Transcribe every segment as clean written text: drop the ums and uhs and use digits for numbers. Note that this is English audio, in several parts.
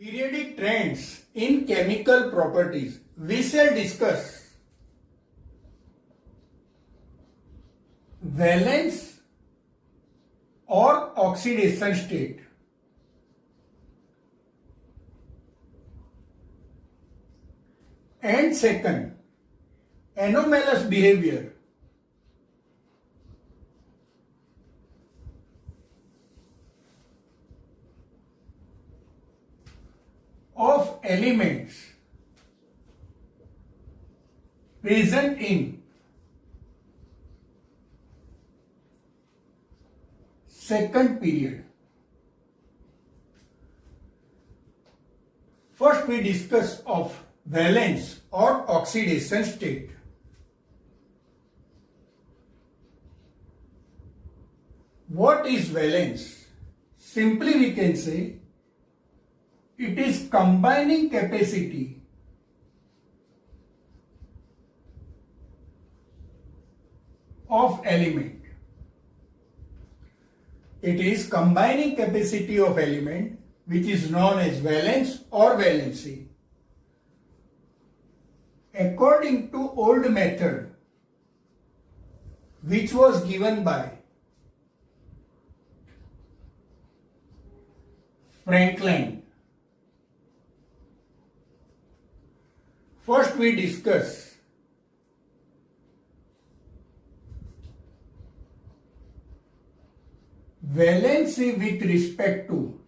Periodic trends in chemical properties. We shall discuss valence or oxidation state. And second, anomalous behavior of elements present in second period. First we discuss of valence or oxidation state. What is valence? Simply we can say it is combining capacity of element. It is combining capacity of element which is known as valence or valency. According to old method which was given by Franklin, first we discuss valency with respect to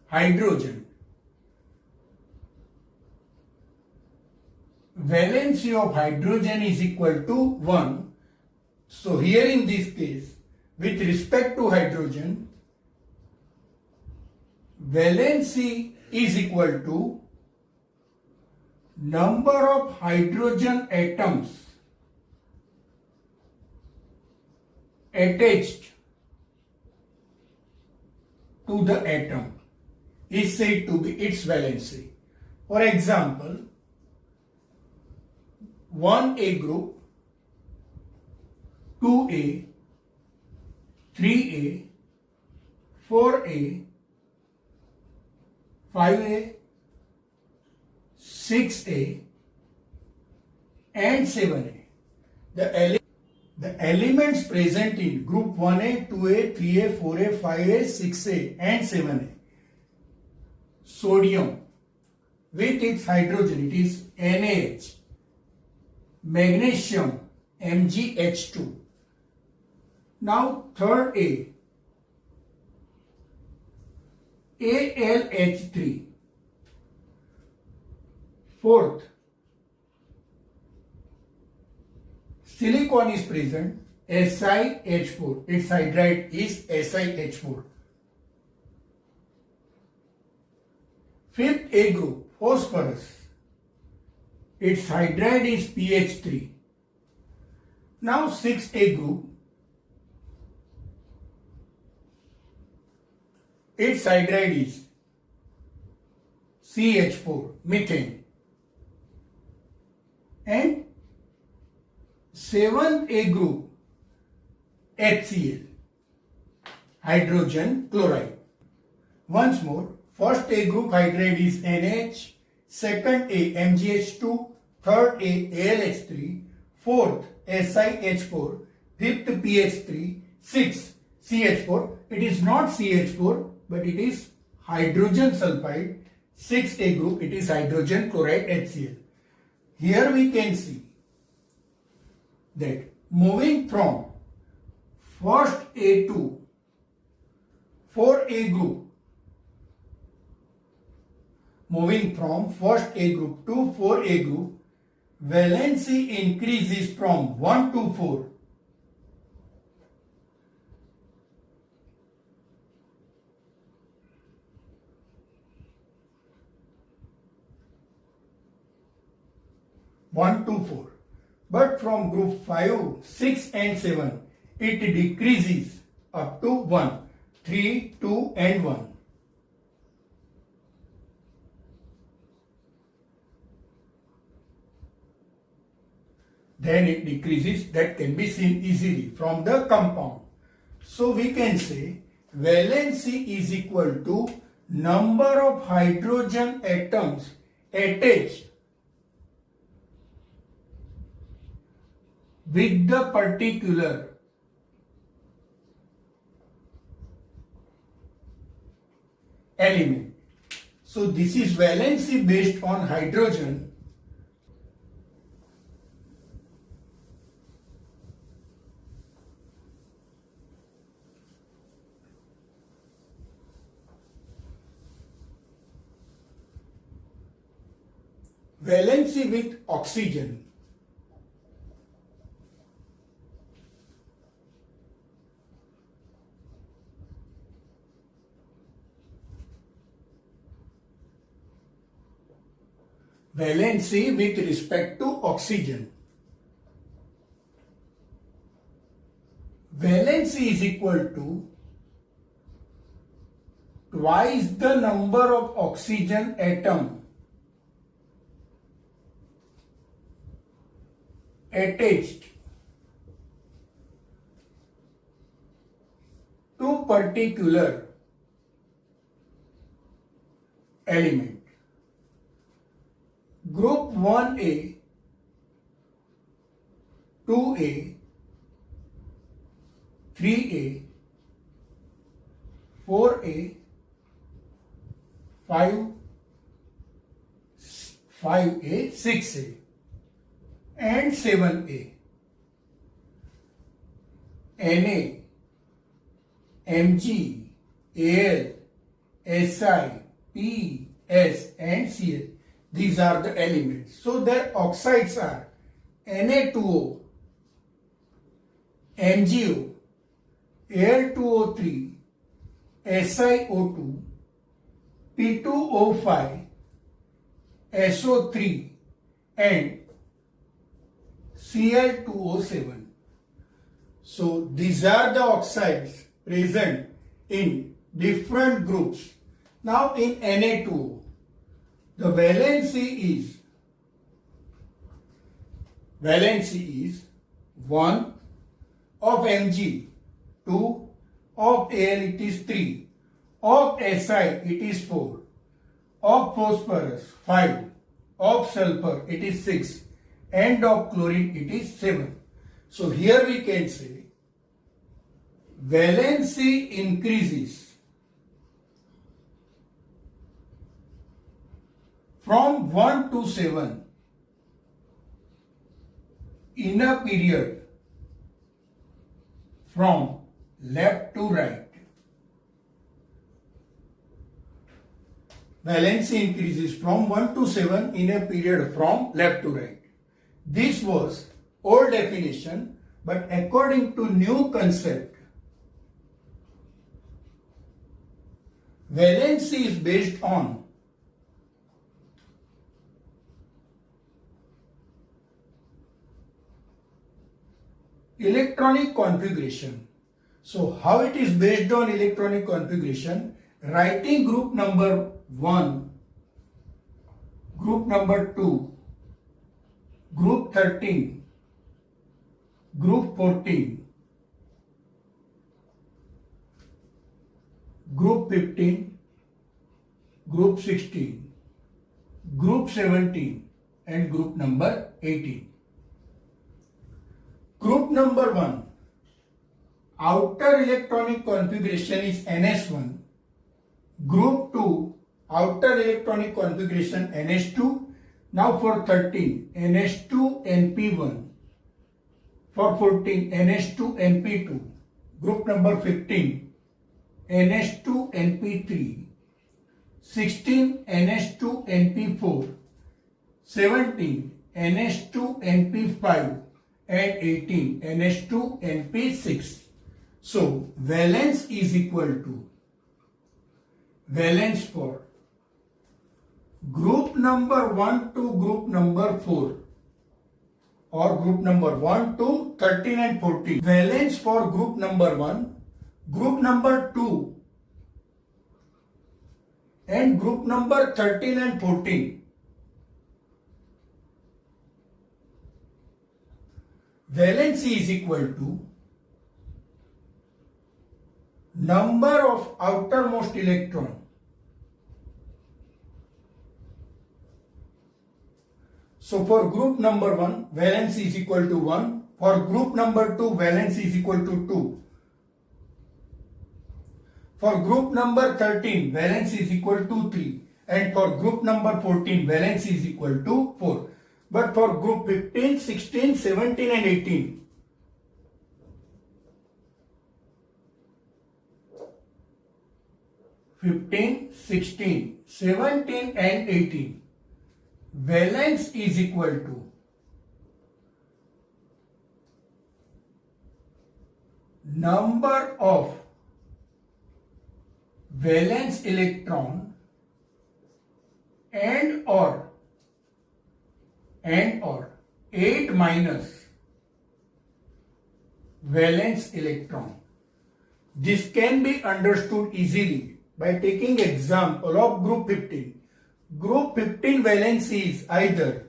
hydrogen. Valency of hydrogen is equal to 1. So here in this case, with respect to hydrogen, valency is equal to number of hydrogen atoms attached to the atom is said to be its valency. For example, 1A group, 2A, 3A, 4A, 5A, 6A and 7A. The elements present in group 1A, 2A, 3A, 4A, 5A, 6A and 7A. Sodium with its hydrogen, it is NaH. Magnesium, MgH2. Now third A, AlH3. Fourth, silicon is present, SiH4. Its hydride is SiH4. Fifth A group, phosphorus. Its hydride is PH3. Now 6A group, its hydride is CH4, methane. And 7A group, HCl, hydrogen chloride. Once more, first A group hydride is NH, second A MgH2, third A AlH3, fourth SiH4, fifth PH3, sixth CH4. It is not CH4 but it is hydrogen sulfide. Sixth A group, it is hydrogen chloride HCl. Here we can see that moving from first A to 4A group, moving from first A group to 4A group, valency increases from 1 to 4. But from group 5, 6 and 7, it decreases up to 1, 3, 2 and 1. Then it decreases. That can be seen easily from the compound. So we can say valency is equal to number of hydrogen atoms attached with the particular element. So this is valency based on hydrogen. Valency with oxygen. Valency with respect to oxygen. Valency is equal to twice the number of oxygen atom attached to particular element. Group 1A, 2A, 3A, 4A, 5A, 6A and 7A. Na, Mg, Al, Si, P, S and Cl. These are the elements. So their oxides are Na2O, MgO, Al2O3, SiO2, P2O5, SO3 and Cl2O7. So these are the oxides present in different groups. Now in Na2O, the valency is 1 of Mg, 2 of Al it is 3, of Si it is 4, of phosphorus 5, of sulfur it is 6 and of chlorine it is 7. So here we can say valency increases from 1 to 7 in a period from left to right. Valency increases from 1 to 7 in a period from left to right. This was old definition, but according to new concept, valency is based on electronic configuration. So how it is based on electronic configuration? Writing group number 1, group number 2, group 13, group 14, group 15, group 16, group 17 and group number 18. Group number 1, outer electronic configuration is NS1. Group 2, outer electronic configuration NH2. Now for 13, NH2 NP1. For 14, NH2 NP2. Group number 15, NH2 NP3. 16, NH2 NP4. 17, NH2 NP5 and 18, NH2 NP6. So valence is equal to valence for group number 1 to group number 4 or group number 1 to 13 and 14. Valence for group number 1, group number 2 and group number 13 and 14. Valency is equal to number of outermost electron. So for group number 1, valence is equal to 1. For group number 2, valence is equal to 2. For group number 13, valence is equal to 3. And for group number 14, valence is equal to 4. But for group 15, 16, 17 and 18, and 18, valence is equal to number of valence electron and or 8 minus valence electron. This can be understood easily by taking example of group 15. Group 15 valence is either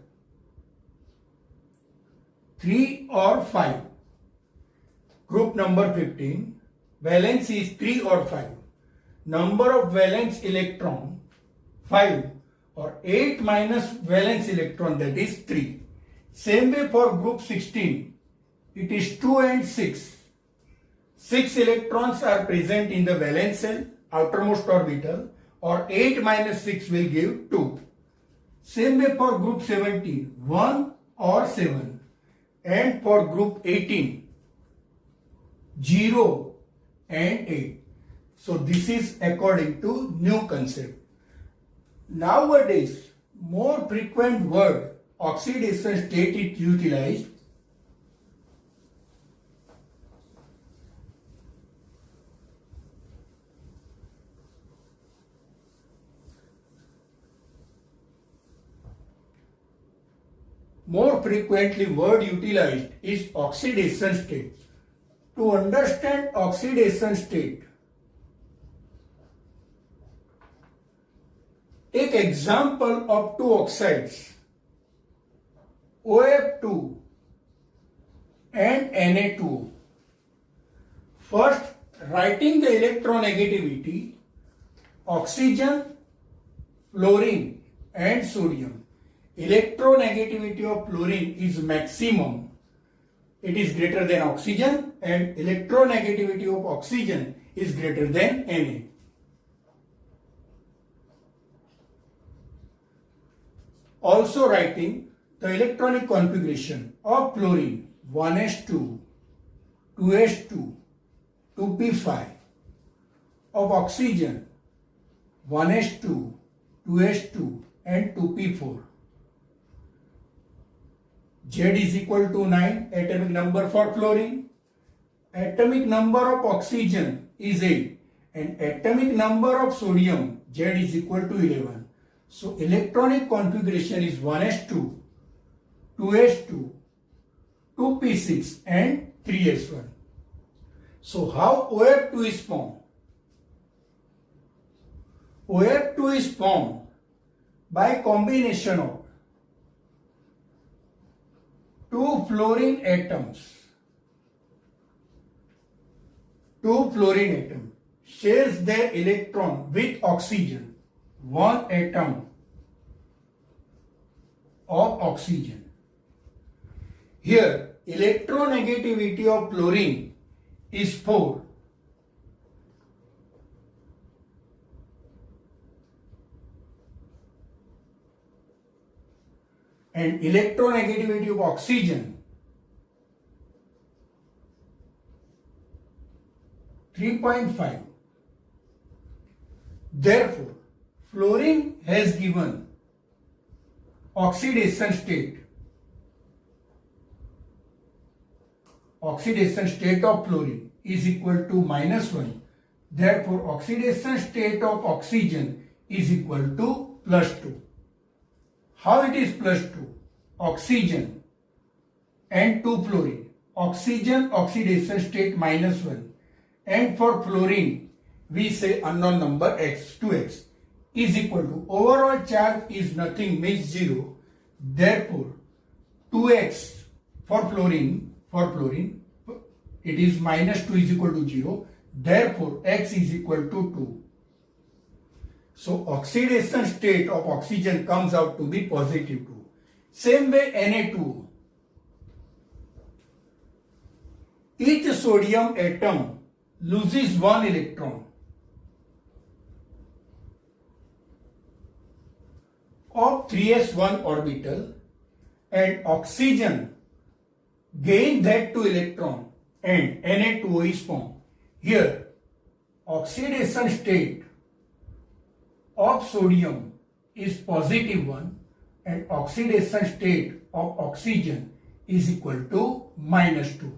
3 or 5. Group number 15, valence is 3 or 5. Number of valence electron 5 or 8 minus valence electron, that is 3. Same way for group 16, it is 2 and 6. 6 electrons are present in the valence shell, outermost orbital, or 8 minus 6 will give 2. Same way for group 17, 1 or 7. And for group 18, 0 and 8. So this is according to new concept. Nowadays, more frequent word oxidation state is utilized. More frequently word utilized is oxidation state. To understand oxidation state, take example of two oxides, OF2 and Na2O. First, writing the electronegativity, oxygen, fluorine and sodium. Electronegativity of fluorine is maximum. It is greater than oxygen, and electronegativity of oxygen is greater than Na. Also writing the electronic configuration of fluorine 1s2, 2s2, 2p5, of oxygen 1s2, 2s2 and 2p4. Z is equal to 9, atomic number for fluorine. Atomic number of oxygen is 8 and atomic number of sodium Z is equal to 11. So electronic configuration is 1s2, 2s2, 2p6 and 3s1. So how OF2 is formed? OF2 is formed by combination of two fluorine atoms. Two fluorine atoms shares their electron with oxygen. One atom of oxygen. Here, electronegativity of fluorine is 4. And electronegativity of oxygen 3.5. Therefore, fluorine has given oxidation state. Oxidation state of fluorine is equal to -1. Therefore, oxidation state of oxygen is equal to +2. How it is +2? Oxygen and 2 fluorine. Oxygen oxidation state -1. And for fluorine, we say unknown number x, 2x, is equal to overall charge is nothing, means 0. Therefore, 2x for fluorine, it is -2 is equal to 0. Therefore, X is equal to 2. So, oxidation state of oxygen comes out to be positive 2. Same way Na2O. Each sodium atom loses one electron of 3s1 orbital and oxygen gain that 2 electron and Na2O is formed. Here, oxidation state of sodium is positive 1 and oxidation state of oxygen is equal to -2.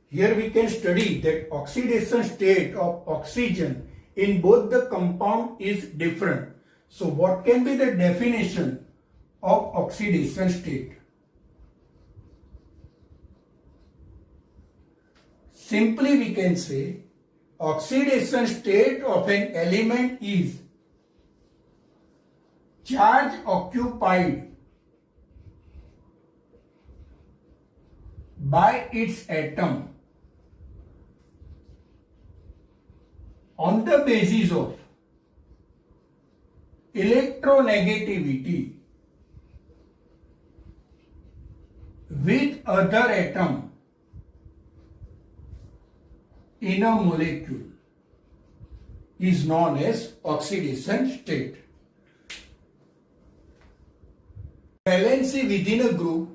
Here we can study that oxidation state of oxygen in both the compound is different. So what can be the definition of oxidation state? Simply we can say oxidation state of an element is charge occupied by its atom on the basis of electronegativity with other atom in a molecule is known as oxidation state. Valency within a group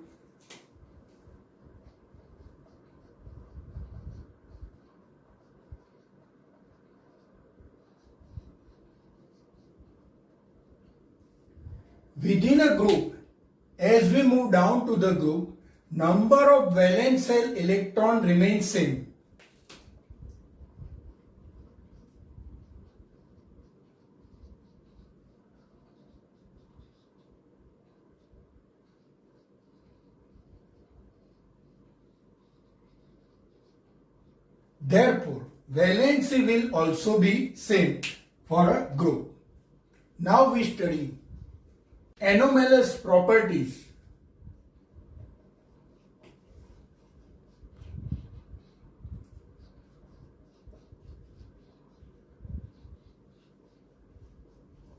as we move down to the group, number of valence shell electron remains same. Therefore, valency will also be same for a group. Now we study anomalous properties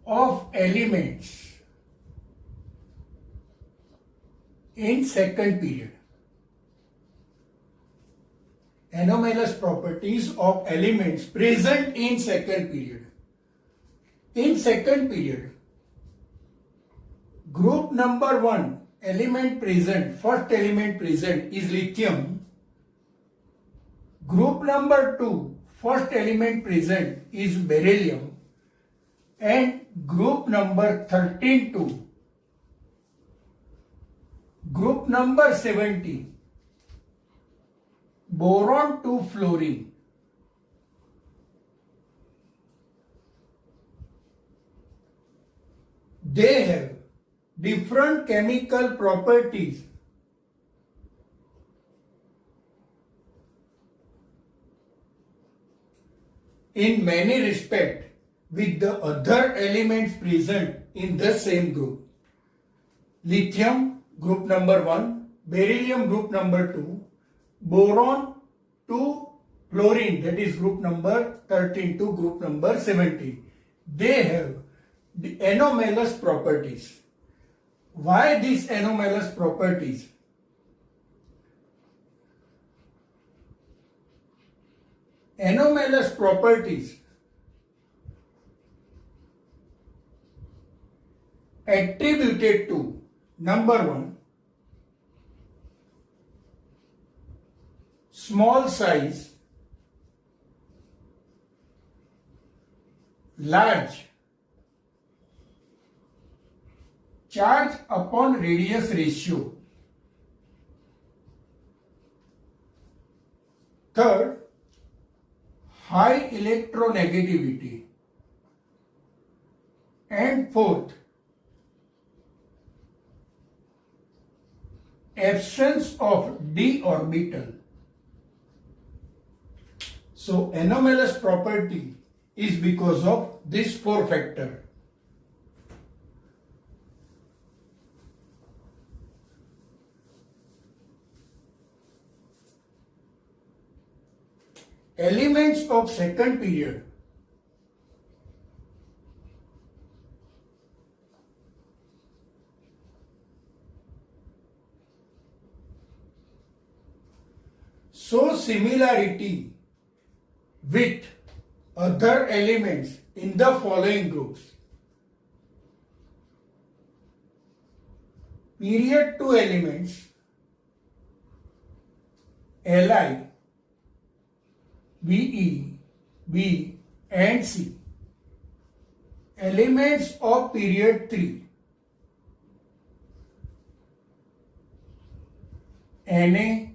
of elements in second period. Anomalous properties of elements present in second period. In second period, group number 1 element present, first element present is lithium. Group number 2, first element present is beryllium. And group number 13 to group number 17, boron to fluorine. They have different chemical properties in many respects with the other elements present in the same group. Lithium group number 1, beryllium group number 2, boron to fluorine, that is group number 13 to group number 17. They have the anomalous properties. Why these anomalous properties? Anomalous properties attributed to number 1, small size, large charge upon radius ratio. Third, high electronegativity. And fourth, absence of d orbital. So anomalous property is because of this 4 factor. elements of second period show similarity with other elements in the following groups. Period 2 elements Li, Be, B and C. Elements of period 3 Na,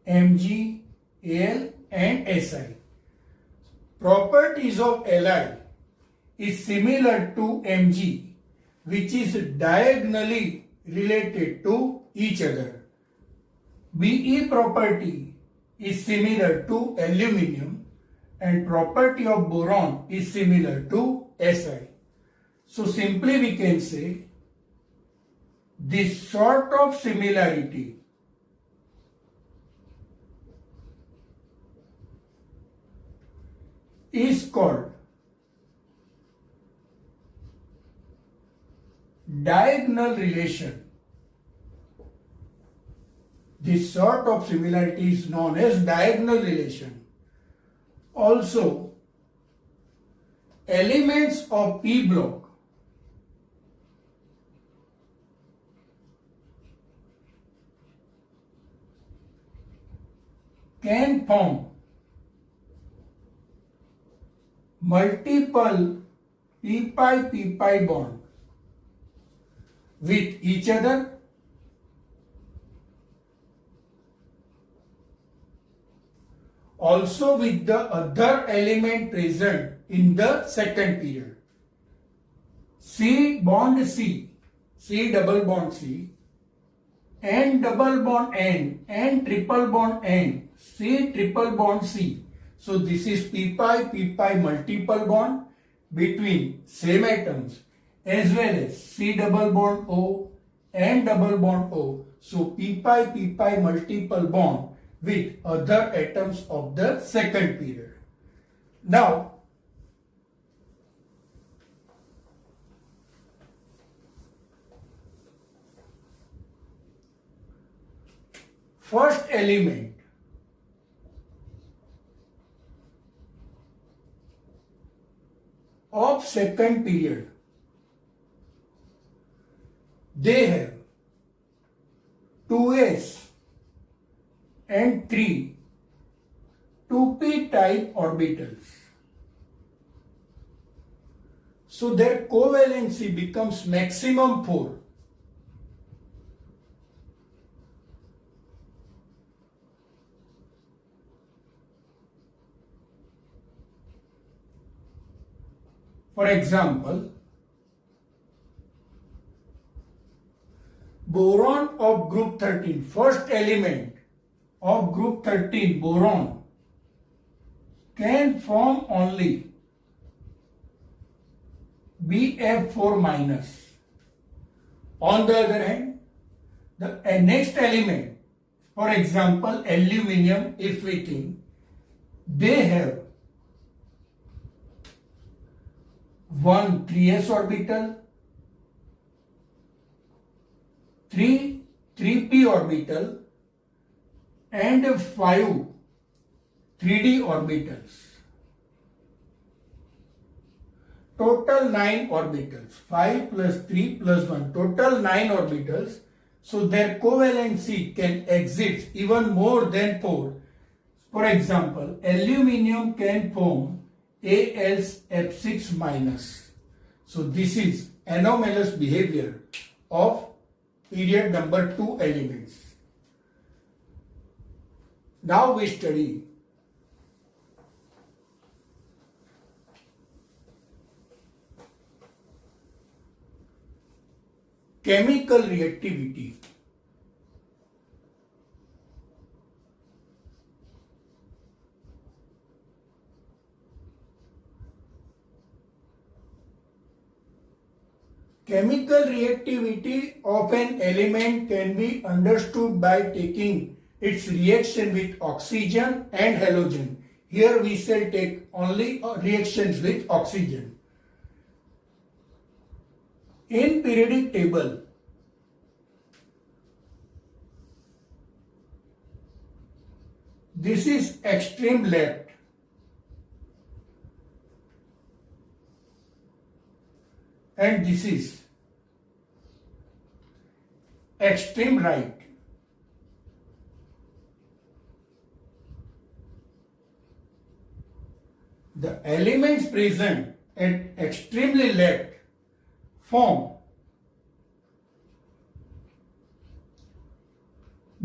Mg, Al and Si. Properties of Li is similar to Mg, which is diagonally related to each other. Be property is similar to aluminium and property of boron is similar to Si. So simply we can say this sort of similarity is called diagonal relation. This sort of similarity is known as diagonal relation. Also, elements of P block can form multiple p-pi bond with each other also with the other element present in the second period. C bond C, C double bond C, N double bond N, N triple bond N, C triple bond C. So this is p-pi multiple bond between same atoms as well as C double bond O, N double bond O. So p-pi multiple bond with other atoms of the second period. Now, first element of second period, they have 2s and 3 2p type orbitals. So their covalency becomes maximum 4. For example, boron of group 13, first element of group 13, boron, can form only Bf4 minus. On the other hand, the next element, for example, aluminium, if we think, they have 1 3s orbital, 3 3p orbital and 5 3d orbitals. Total 9 orbitals, 5 plus 3 plus 1, total 9 orbitals. So their covalency can exist even more than 4. For example, aluminium can form AlF6 minus. So this is anomalous behavior of period number 2 elements. Now we study chemical reactivity. Chemical reactivity of an element can be understood by taking its reaction with oxygen and halogen. Here we shall take only reactions with oxygen. In periodic table, this is extreme left and this is extreme right. The elements present at extremely left form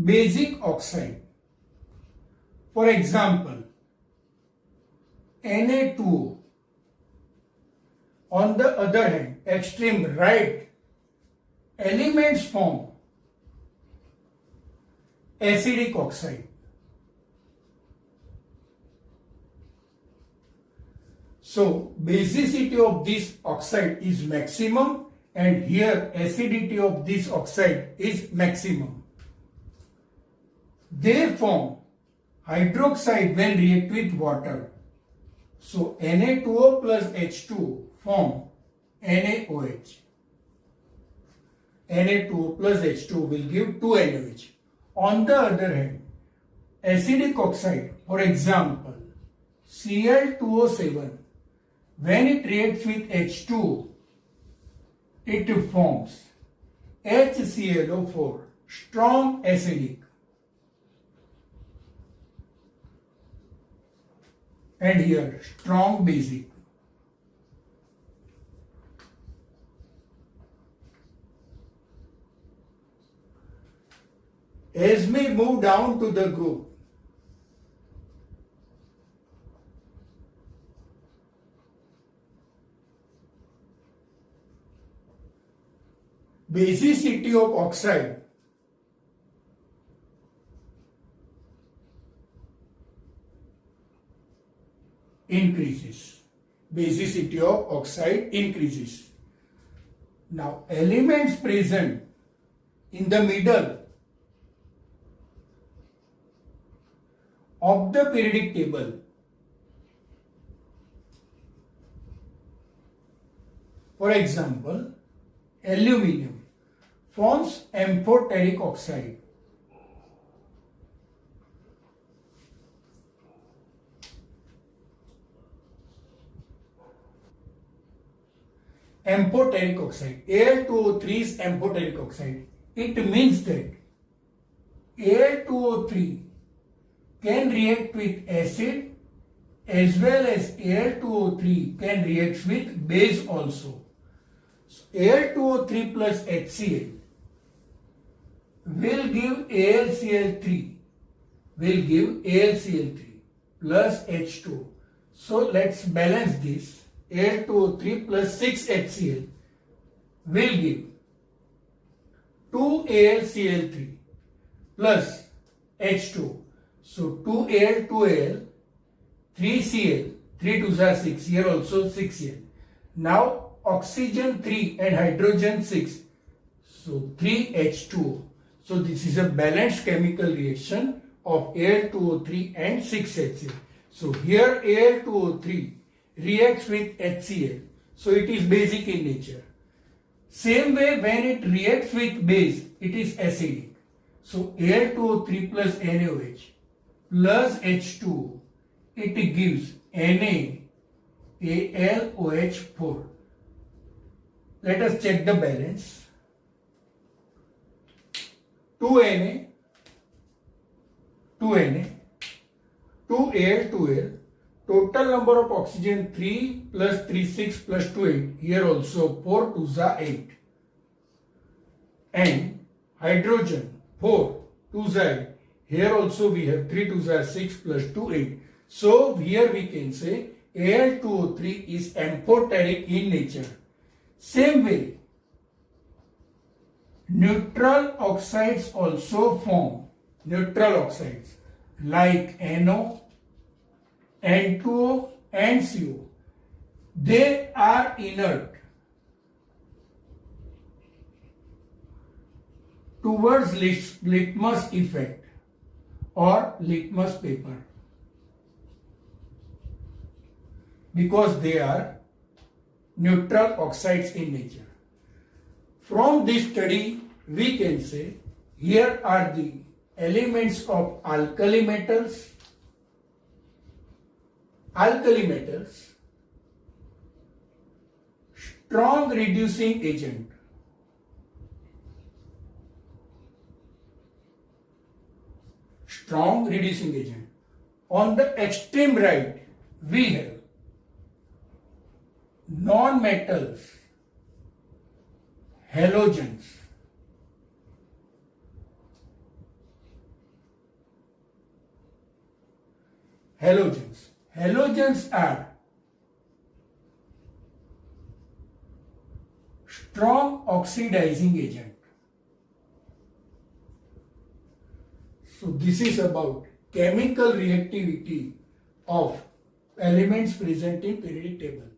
basic oxide. For example, Na2O. On the other hand, extreme right elements form acidic oxide. So basicity of this oxide is maximum and here acidity of this oxide is maximum. They form hydroxide when react with water. So Na2O plus H2 form NaOH. Na2O plus H2 will give 2NaOH. On the other hand, acidic oxide, for example, Cl2O7, when it reacts with H2, it forms HClO4, strong acidic. And here, strong basic. As we move down to the group, basicity of oxide increases. Basicity of oxide increases. Now, elements present in the middle of the periodic table for example, aluminium forms amphoteric oxide. Amphoteric oxide. Al2O3 is amphoteric oxide. It means that Al2O3 can react with acid as well as Al2O3 can react with base also. So Al2O3 plus HCl will give AlCl3 plus H2. So let's balance this. Al2O3 plus 6HCl will give 2AlCl3 plus H2. So 2Al, 2Al, 3Cl, 3 2s are 6, here also 6Cl. Now oxygen 3 and hydrogen 6, so 3H2O. So this is a balanced chemical reaction of Al2O3 and 6HCl. So here Al2O3 reacts with HCl, so it is basic in nature. Same way when it reacts with base, it is acidic. So Al2O3 plus NaOH plus H2O, it gives NaAlOH4. Let us check the balance. 2Na, 2Na, 2Al, 2Al. Total number of oxygen 3 plus 3 6 plus 2 8. Here also 4 2s are 8. And hydrogen 4 2s are 8. Here also we have 3 2s are 6 plus 2 8. So here we can say Al2O3 is amphoteric in nature. Same way, neutral oxides also form. Neutral oxides like NO, N2O and CO. They are inert towards litmus effect or litmus paper. because they are neutral oxides in nature. From this study, we can say here are the elements of alkali metals. Alkali metals, strong reducing agent. Strong reducing agent. On the extreme right, we have non-metals, halogens. Halogens. Halogens are strong oxidizing agent. So this is about chemical reactivity of elements present in periodic table.